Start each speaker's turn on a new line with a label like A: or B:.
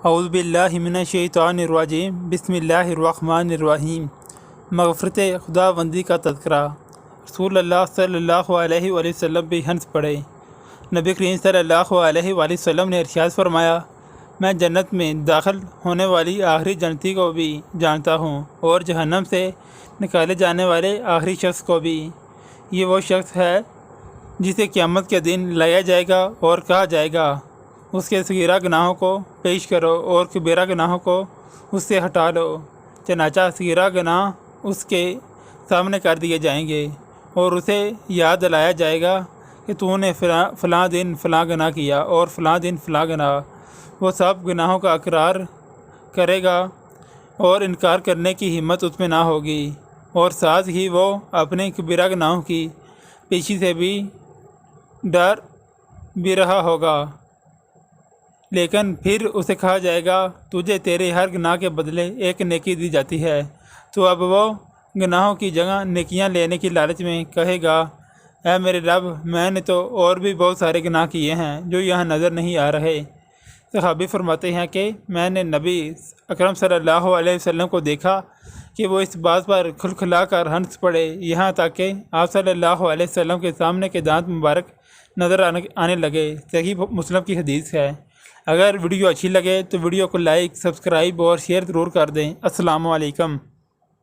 A: اعوذ باللہ من الشیطان الرجیم بسم اللہ الرحمن الرحیم۔ مغفرت خدا بندی کا تذکرہ۔ رسول اللہ صلی اللہ علیہ وآلہ وسلم بھی ہنس پڑے۔ نبی کریم صلی اللہ علیہ وآلہ وسلم نے ارشاد فرمایا، میں جنت میں داخل ہونے والی آخری جنتی کو بھی جانتا ہوں اور جہنم سے نکالے جانے والے آخری شخص کو بھی۔ یہ وہ شخص ہے جسے قیامت کے دن لایا جائے گا اور کہا جائے گا، اس کے صغیرہ گناہوں کو پیش کرو اور کبیرہ گناہوں کو اس سے ہٹا لو۔ چنانچہ صغیرہ گناہ اس کے سامنے کر دیے جائیں گے اور اسے یاد دلایا جائے گا کہ تو نے فلاں دن فلاں گناہ کیا اور فلاں دن فلاں گناہ۔ وہ سب گناہوں کا اقرار کرے گا اور انکار کرنے کی ہمت اس میں نہ ہوگی، اور ساتھ ہی وہ اپنے کبیرہ گناہوں کی پیشی سے بھی ڈر بھی رہا ہوگا۔ لیکن پھر اسے کہا جائے گا، تجھے تیرے ہر گناہ کے بدلے ایک نیکی دی جاتی ہے۔ تو اب وہ گناہوں کی جگہ نیکیاں لینے کی لالچ میں کہے گا، اے میرے رب، میں نے تو اور بھی بہت سارے گناہ کیے ہیں جو یہاں نظر نہیں آ رہے۔ صحابی فرماتے ہیں کہ میں نے نبی اکرم صلی اللہ علیہ وسلم کو دیکھا کہ وہ اس بات پر کھلکھلا کر ہنس پڑے، یہاں تک کہ آپ صلی اللہ علیہ وسلم کے سامنے کے دانت مبارک نظر آنے لگے۔ صحیح مسلم کی حدیث ہے۔ اگر ویڈیو اچھی لگے تو ویڈیو کو لائک، سبسکرائب اور شیئر ضرور کر دیں۔ السلام علیکم۔